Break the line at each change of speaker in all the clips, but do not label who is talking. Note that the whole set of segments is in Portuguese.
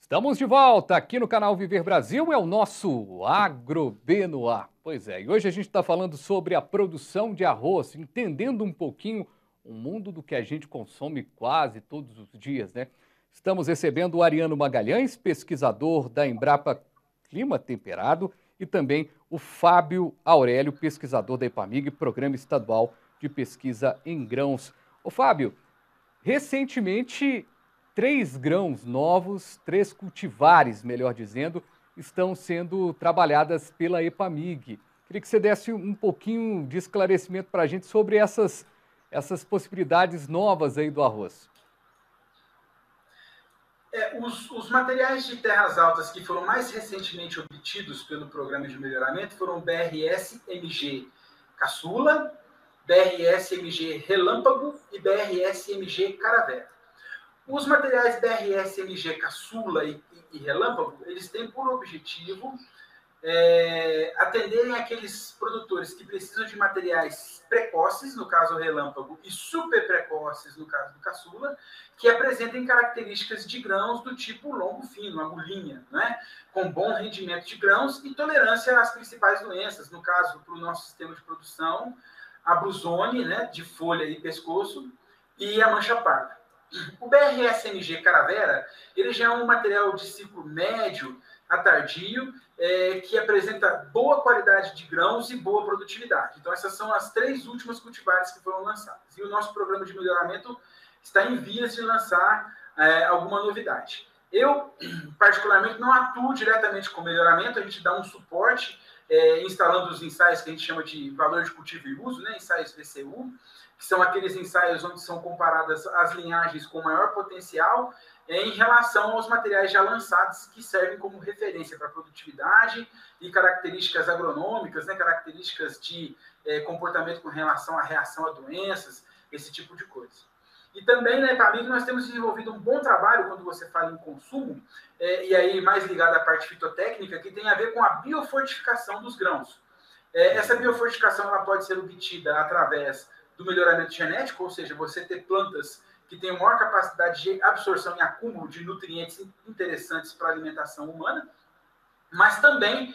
Estamos de volta aqui no canal Viver Brasil, é o nosso AgroB no Ar. Pois é, e hoje a gente está falando sobre a produção de arroz, entendendo um pouquinho o mundo do que a gente consome quase todos os dias, né? Estamos recebendo o Ariano Magalhães, pesquisador da Embrapa Clima Temperado, e também o Fábio Aurélio, pesquisador da EPAMIG, Programa Estadual de Pesquisa em Grãos. Ô Fábio, recentemente, 3 grãos novos, 3 cultivares, melhor dizendo, estão sendo trabalhadas pela EPAMIG. Queria que você desse um pouquinho de esclarecimento para a gente sobre essas possibilidades novas aí do arroz.
Os materiais de terras altas que foram mais recentemente obtidos pelo Programa de Melhoramento foram BRS-MG Caçula, BRS-MG Relâmpago e BRS-MG Caravera. Os materiais BRS-MG Caçula e Relâmpago, eles têm por objetivo atenderem aqueles produtores que precisam de materiais precoces, no caso o relâmpago, e super precoces, no caso do caçula, que apresentem características de grãos do tipo longo fino, agulhinha, né? Com bom rendimento de grãos e tolerância às principais doenças, no caso, para o nosso sistema de produção, a brusone, né, de folha e pescoço, e a mancha parda. O BRSMG Caravera, ele já é um material de ciclo médio a tardio, que apresenta boa qualidade de grãos e boa produtividade. Então, essas são as 3 últimas cultivares que foram lançadas. E o nosso programa de melhoramento está em vias de lançar alguma novidade. Eu, particularmente, não atuo diretamente com melhoramento, a gente dá um suporte instalando os ensaios que a gente chama de valor de cultivo e uso, né, ensaios VCU, que são aqueles ensaios onde são comparadas as linhagens com maior potencial em relação aos materiais já lançados que servem como referência para produtividade e características agronômicas, né, características de comportamento com relação à reação a doenças, esse tipo de coisa. E também, né, para mim, nós temos desenvolvido um bom trabalho quando você fala em consumo, e aí mais ligado à parte fitotécnica, que tem a ver com a biofortificação dos grãos. Essa biofortificação ela pode ser obtida através do melhoramento genético, ou seja, você ter plantas que tenham maior capacidade de absorção e acúmulo de nutrientes interessantes para a alimentação humana, mas também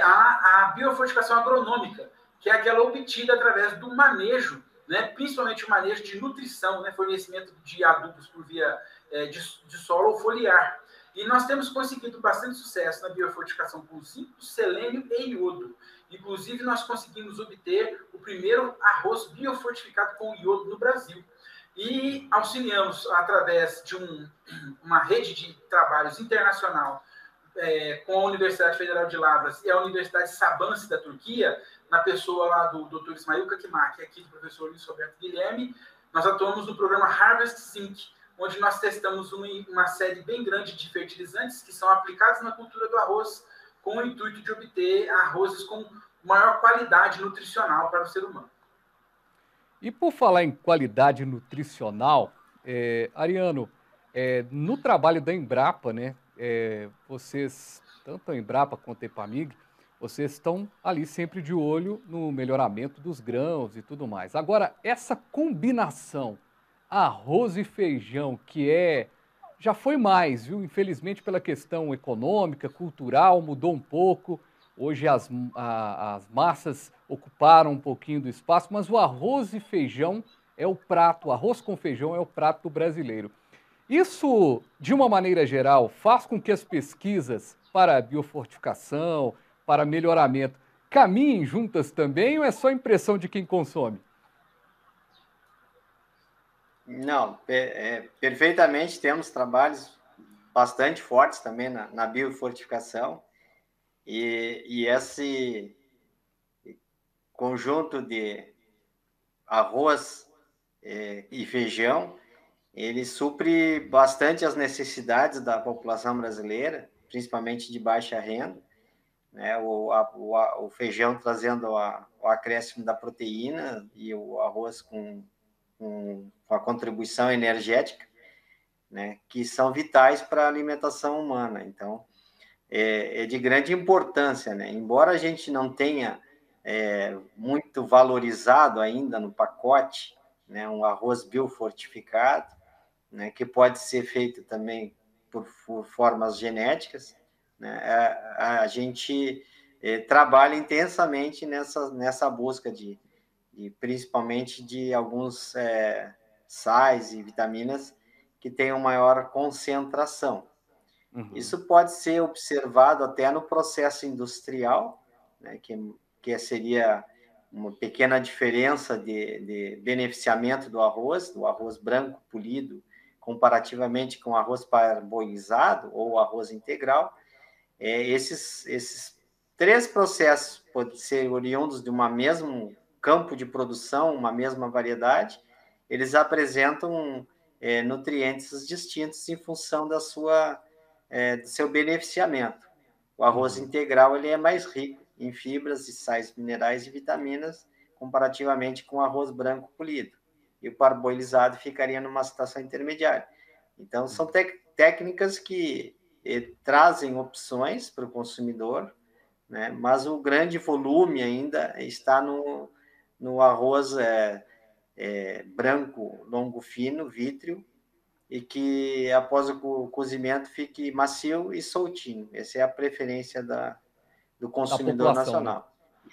a biofortificação agronômica, que é aquela obtida através do manejo, né, principalmente o manejo de nutrição, né, fornecimento de adubos por via de solo ou foliar. E nós temos conseguido bastante sucesso na biofortificação com zinco, selênio e iodo. Inclusive, nós conseguimos obter o primeiro arroz biofortificado com iodo no Brasil. E auxiliamos, através de uma rede de trabalhos internacional com a Universidade Federal de Lavras e a Universidade Sabancı da Turquia, na pessoa lá do Dr. Ismail Kakmak e aqui do professor Luiz Roberto Guilherme, nós atuamos no programa Harvest Zinc, onde nós testamos uma série bem grande de fertilizantes que são aplicados na cultura do arroz com o intuito de obter arrozes com maior qualidade nutricional para o ser humano.
E por falar em qualidade nutricional, Ariano, no trabalho da Embrapa, né, vocês, tanto a Embrapa quanto a EPAMIG, vocês estão ali sempre de olho no melhoramento dos grãos e tudo mais. Agora, essa combinação arroz e feijão, que já foi mais, viu? Infelizmente, pela questão econômica, cultural, mudou um pouco. Hoje as massas ocuparam um pouquinho do espaço, mas o arroz e feijão é o prato, o arroz com feijão é o prato brasileiro. Isso, de uma maneira geral, faz com que as pesquisas para biofortificação, para melhoramento, caminhem juntas também ou é só impressão de quem consome?
Não, perfeitamente, temos trabalhos bastante fortes também na biofortificação e esse conjunto de arroz e feijão, ele supre bastante as necessidades da população brasileira, principalmente de baixa renda, né? O feijão trazendo o acréscimo da proteína e o arroz com a contribuição energética, né, que são vitais para a alimentação humana. Então, é de grande importância, né? Embora a gente não tenha muito valorizado ainda no pacote, né, um arroz biofortificado, né, que pode ser feito também por formas genéticas, né? A gente trabalha intensamente nessa busca principalmente de alguns sais e vitaminas que tenham maior concentração. Isso pode ser observado até no processo industrial, né, que seria uma pequena diferença de beneficiamento do arroz branco polido, comparativamente com o arroz parboilizado ou arroz integral. Esses três processos podem ser oriundos de um mesmo campo de produção, uma mesma variedade, eles apresentam nutrientes distintos em função do seu beneficiamento. O arroz integral ele é mais rico em fibras e sais minerais e vitaminas, comparativamente com o arroz branco polido. E o parboilizado ficaria numa situação intermediária. Então, são técnicas que trazem opções para o consumidor, né? Mas o grande volume ainda está no arroz branco, longo fino, vítreo, e que após o cozimento fique macio e soltinho. Essa é a preferência do consumidor nacional.
Né?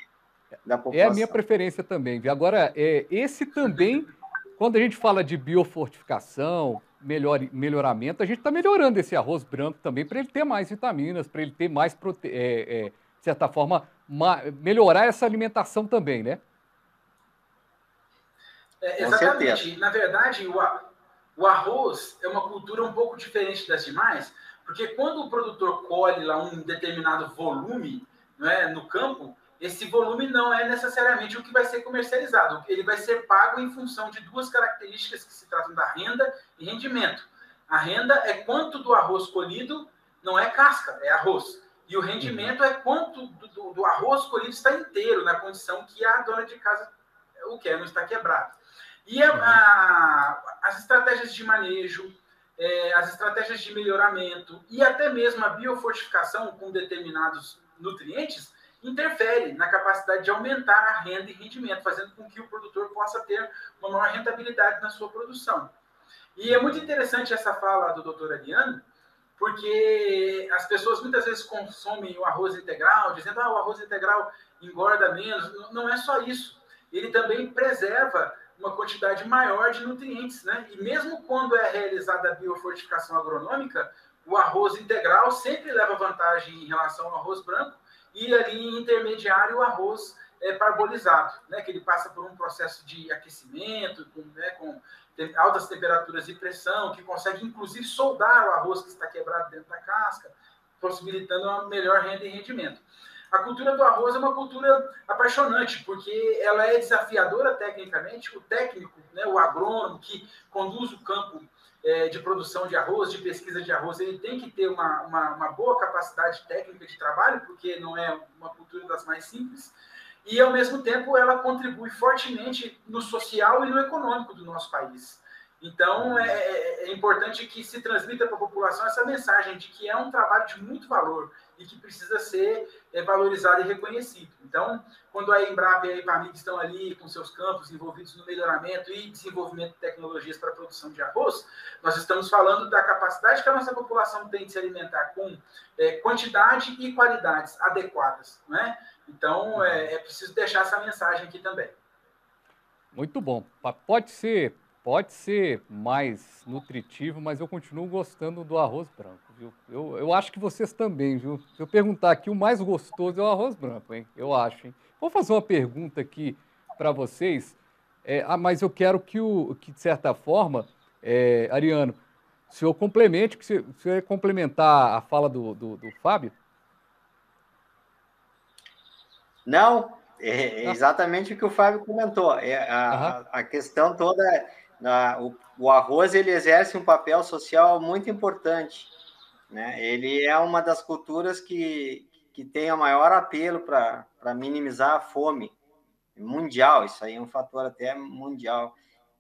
Da população. É a minha preferência também. Agora, esse também, quando a gente fala de biofortificação, melhoramento, a gente está melhorando esse arroz branco também para ele ter mais vitaminas, para ele ter mais, de certa forma, melhorar essa alimentação também, né?
Exatamente. Na verdade, o arroz é uma cultura um pouco diferente das demais, porque quando o produtor colhe lá um determinado volume, né, no campo, esse volume não é necessariamente o que vai ser comercializado. Ele vai ser pago em função de duas características que se tratam da renda e rendimento. A renda é quanto do arroz colhido, não é casca, é arroz. E o rendimento é quanto do arroz colhido está inteiro, na condição que a dona de casa o quer, não está quebrado. E as estratégias de manejo, as estratégias de melhoramento e até mesmo a biofortificação com determinados nutrientes interfere na capacidade de aumentar a renda e rendimento, fazendo com que o produtor possa ter uma maior rentabilidade na sua produção. E é muito interessante essa fala do Dr. Ariano, porque as pessoas muitas vezes consomem o arroz integral, dizendo que o arroz integral engorda menos. Não é só isso. Ele também preserva uma quantidade maior de nutrientes, né? E mesmo quando é realizada a biofortificação agronômica, o arroz integral sempre leva vantagem em relação ao arroz branco e ali em intermediário o arroz parbolizado, né? Que ele passa por um processo de aquecimento, com altas temperaturas e pressão, que consegue inclusive soldar o arroz que está quebrado dentro da casca, possibilitando uma melhor renda e rendimento. A cultura do arroz é uma cultura apaixonante, porque ela é desafiadora tecnicamente. O técnico, né, o agrônomo que conduz o campo de produção de arroz, de pesquisa de arroz, ele tem que ter uma boa capacidade técnica de trabalho, porque não é uma cultura das mais simples. E, ao mesmo tempo, ela contribui fortemente no social e no econômico do nosso país. Então, é importante que se transmita para a população essa mensagem de que é um trabalho de muito valor e que precisa ser valorizado e reconhecido. Então, quando a Embrapa e a Ipamig estão ali com seus campos envolvidos no melhoramento e desenvolvimento de tecnologias para a produção de arroz, nós estamos falando da capacidade que a nossa população tem de se alimentar com quantidade e qualidades adequadas, não é? Então, é preciso deixar essa mensagem aqui também.
Muito bom. Pode ser mais nutritivo, mas eu continuo gostando do arroz branco, viu? Eu acho que vocês também, viu? Se eu perguntar aqui, o mais gostoso é o arroz branco, hein? Eu acho, hein? Vou fazer uma pergunta aqui para vocês, mas eu quero que de certa forma, Ariano, o senhor complemente, que o senhor ia complementar a fala do Fábio?
Não, é exatamente o que o Fábio comentou. A questão toda, o arroz ele exerce um papel social muito importante, né? Ele é uma das culturas que tem o maior apelo para minimizar a fome mundial. Isso aí é um fator até mundial.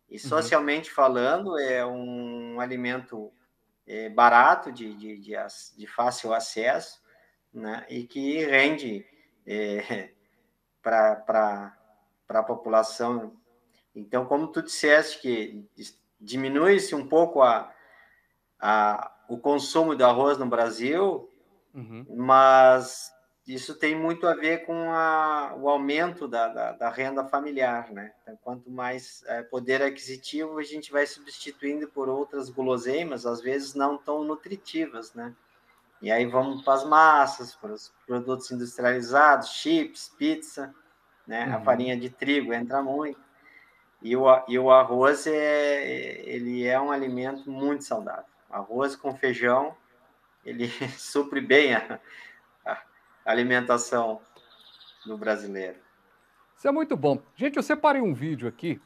E socialmente falando, é um alimento barato, de fácil acesso, né? E que rende para a população. Então, como tu disseste que diminui-se um pouco a o consumo de arroz no Brasil,
Uhum.
mas isso tem muito a ver com o aumento da renda familiar, né? Então, quanto mais poder aquisitivo, a gente vai substituindo por outras guloseimas, às vezes não tão nutritivas, né? E aí vamos para as massas, para os produtos industrializados, chips, pizza, né? A farinha de trigo entra muito. E o arroz, ele é um alimento muito saudável. Arroz com feijão, ele supre bem a alimentação do brasileiro.
Isso é muito bom. Gente, eu separei um vídeo aqui,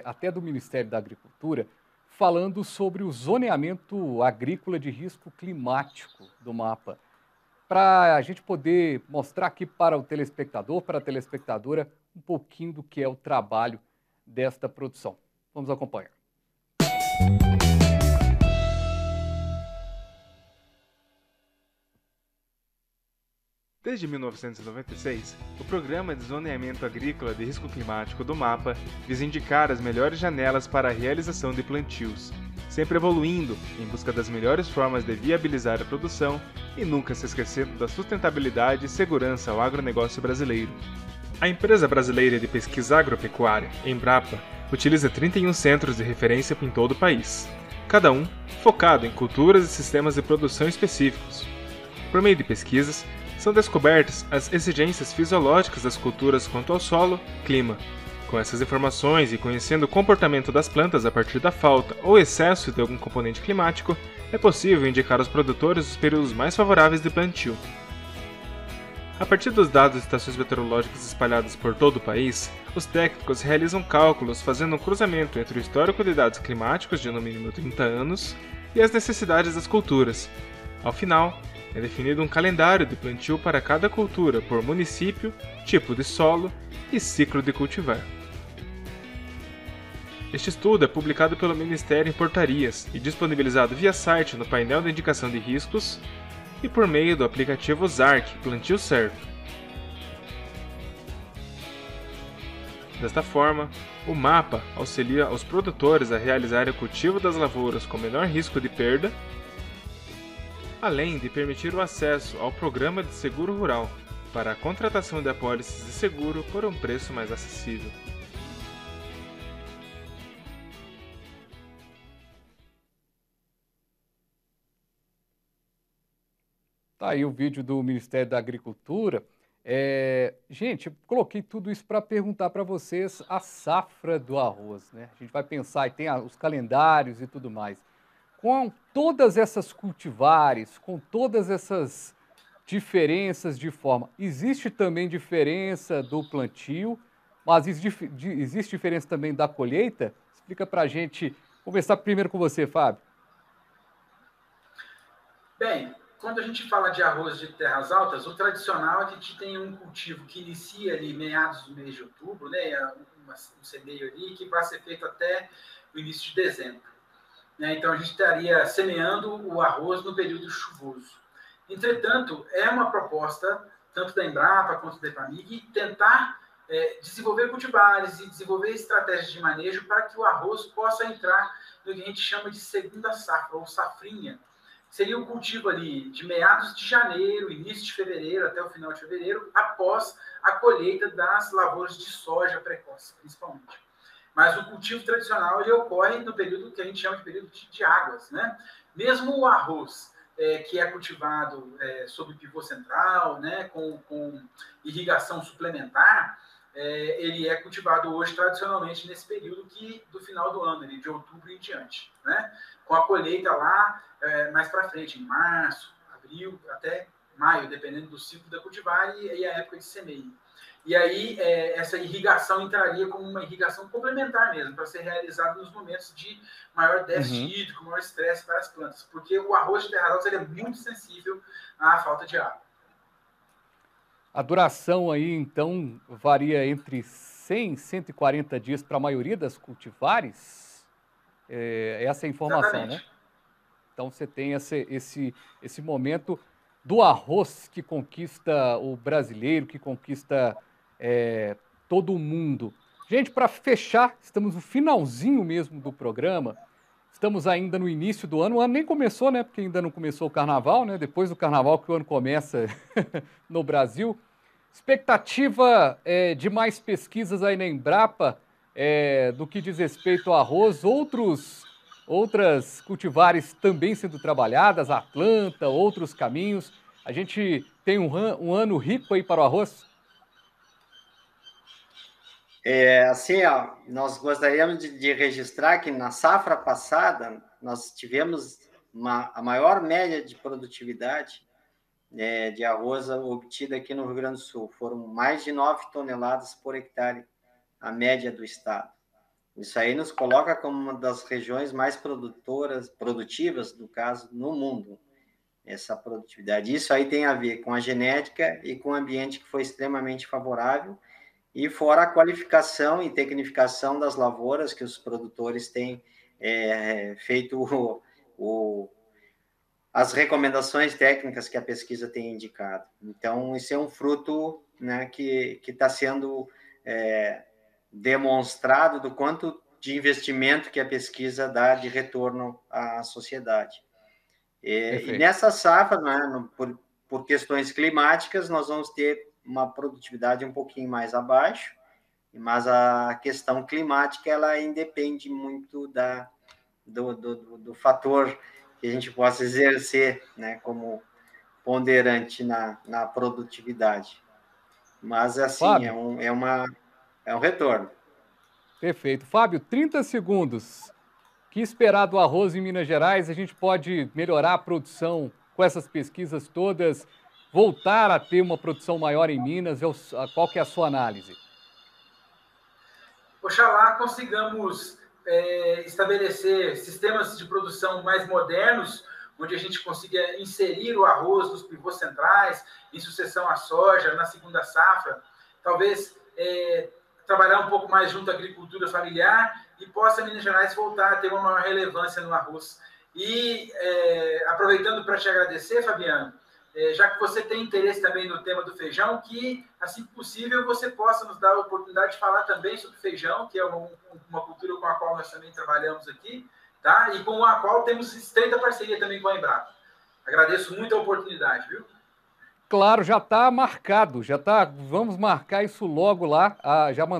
até do Ministério da Agricultura, falando sobre o zoneamento agrícola de risco climático do mapa, para a gente poder mostrar aqui para o telespectador, para a telespectadora, um pouquinho do que é o trabalho desta produção. Vamos acompanhar.
Desde 1996, o Programa de Zoneamento Agrícola de Risco Climático do MAPA visa indicar as melhores janelas para a realização de plantios, sempre evoluindo em busca das melhores formas de viabilizar a produção e nunca se esquecendo da sustentabilidade e segurança ao agronegócio brasileiro. A empresa brasileira de pesquisa agropecuária, Embrapa, utiliza 31 centros de referência em todo o país, cada um focado em culturas e sistemas de produção específicos. Por meio de pesquisas, são descobertas as exigências fisiológicas das culturas quanto ao solo, clima. Com essas informações e conhecendo o comportamento das plantas a partir da falta ou excesso de algum componente climático, é possível indicar aos produtores os períodos mais favoráveis de plantio. A partir dos dados de estações meteorológicas espalhadas por todo o país, os técnicos realizam cálculos fazendo um cruzamento entre o histórico de dados climáticos de no mínimo 30 anos e as necessidades das culturas. Ao final, é definido um calendário de plantio para cada cultura por município, tipo de solo e ciclo de cultivar. Este estudo é publicado pelo Ministério em portarias e disponibilizado via site no painel de indicação de riscos e por meio do aplicativo ZARC Plantio Certo. Desta forma, o mapa auxilia os produtores a realizarem o cultivo das lavouras com menor risco de perda, além de permitir o acesso ao Programa de Seguro Rural para a contratação de apólices de seguro por um preço mais acessível.
Tá aí o vídeo do Ministério da Agricultura. Gente, eu coloquei tudo isso para perguntar para vocês a safra do arroz, né? A gente vai pensar, e tem os calendários e tudo mais. Com todas essas cultivares, com todas essas diferenças de forma, existe também diferença do plantio, mas existe diferença também da colheita? Explica para a gente. Vou começar primeiro com você, Fábio.
Bem, quando a gente fala de arroz de terras altas, o tradicional é que a gente tem um cultivo que inicia ali meados do mês de outubro, né, um semeio ali, que vai ser feito até o início de dezembro. Então, a gente estaria semeando o arroz no período chuvoso. Entretanto, é uma proposta, tanto da Embrapa quanto da EPAMIG, tentar desenvolver cultivares e desenvolver estratégias de manejo para que o arroz possa entrar no que a gente chama de segunda safra, ou safrinha. Seria um cultivo ali de meados de janeiro, início de fevereiro, até o final de fevereiro, após a colheita das lavouras de soja precoce, principalmente. Mas o cultivo tradicional ele ocorre no período que a gente chama de período de águas, né? Mesmo o arroz, que é cultivado sob pivô central, né, com irrigação suplementar, ele é cultivado hoje tradicionalmente nesse período do final do ano, de outubro em diante, né? Com a colheita lá mais para frente, em março, abril, até maio, dependendo do ciclo da cultivar e a época de semeio. E aí, essa irrigação entraria como uma irrigação complementar mesmo, para ser realizada nos momentos de maior déficit hídrico, maior estresse para as plantas, porque o arroz de terras altas é muito sensível à falta de água.
A duração aí, então, varia entre 100 e 140 dias para a maioria das cultivares? Essa é a informação,
Exatamente.
Né? Então, você tem esse momento do arroz que conquista o brasileiro, que conquista todo mundo. Gente, para fechar, estamos no finalzinho mesmo do programa. Estamos ainda no início do ano. O ano nem começou, né? Porque ainda não começou o carnaval, né? Depois do carnaval que o ano começa no Brasil. Expectativa de mais pesquisas aí na Embrapa do que diz respeito ao arroz. Outras cultivares também sendo trabalhadas, Atlanta, outros caminhos. A gente tem um ano rico aí para o arroz?
Assim, ó, nós gostaríamos de registrar que na safra passada nós tivemos a maior média de produtividade de arroz obtida aqui no Rio Grande do Sul. Foram mais de 9 toneladas por hectare, a média do estado. Isso aí nos coloca como uma das regiões mais produtivas, no caso, no mundo, essa produtividade. Isso aí tem a ver com a genética e com o ambiente que foi extremamente favorável, e fora a qualificação e tecnificação das lavouras que os produtores têm feito as recomendações técnicas que a pesquisa tem indicado. Então, isso é um fruto, né, que está sendo demonstrado do quanto de investimento que a pesquisa dá de retorno à sociedade. E nessa safra, né, por questões climáticas, nós vamos ter uma produtividade um pouquinho mais abaixo, mas a questão climática ela independe muito do fator que a gente possa exercer, né, como ponderante na produtividade. Mas, assim,
Fábio,
é um retorno.
Perfeito. Fábio, 30 segundos. O que esperar do arroz em Minas Gerais? A gente pode melhorar a produção com essas pesquisas todas, voltar a ter uma produção maior em Minas? Qual que é a sua análise?
Oxalá consigamos estabelecer sistemas de produção mais modernos, onde a gente consiga inserir o arroz nos pivôs centrais, em sucessão à soja, na segunda safra, talvez trabalhar um pouco mais junto à agricultura familiar e possa Minas Gerais voltar a ter uma maior relevância no arroz. E aproveitando para te agradecer, Fabiano, já que você tem interesse também no tema do feijão, que, assim que possível, você possa nos dar a oportunidade de falar também sobre feijão, que é uma cultura com a qual nós também trabalhamos aqui, tá? E com a qual temos estreita parceria também com a Embrapa. Agradeço muito a oportunidade, viu?
Claro, já está marcado, vamos marcar isso logo lá,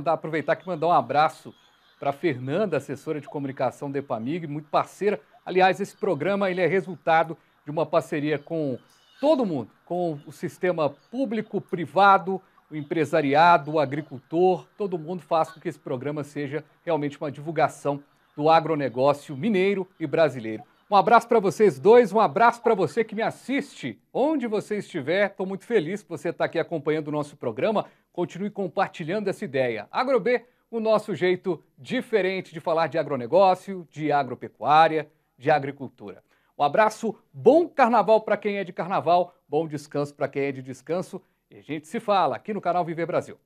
aproveitar que mandar um abraço para a Fernanda, assessora de comunicação da EPAMIG, muito parceira. Aliás, esse programa ele é resultado de uma parceria com todo mundo, com o sistema público, privado, o empresariado, o agricultor, todo mundo faz com que esse programa seja realmente uma divulgação do agronegócio mineiro e brasileiro. Um abraço para vocês dois, um abraço para você que me assiste, onde você estiver. Estou muito feliz que você está aqui acompanhando o nosso programa. Continue compartilhando essa ideia. AgroB, o nosso jeito diferente de falar de agronegócio, de agropecuária, de agricultura. Um abraço, bom carnaval para quem é de carnaval, bom descanso para quem é de descanso. E a gente se fala aqui no canal Viver Brasil.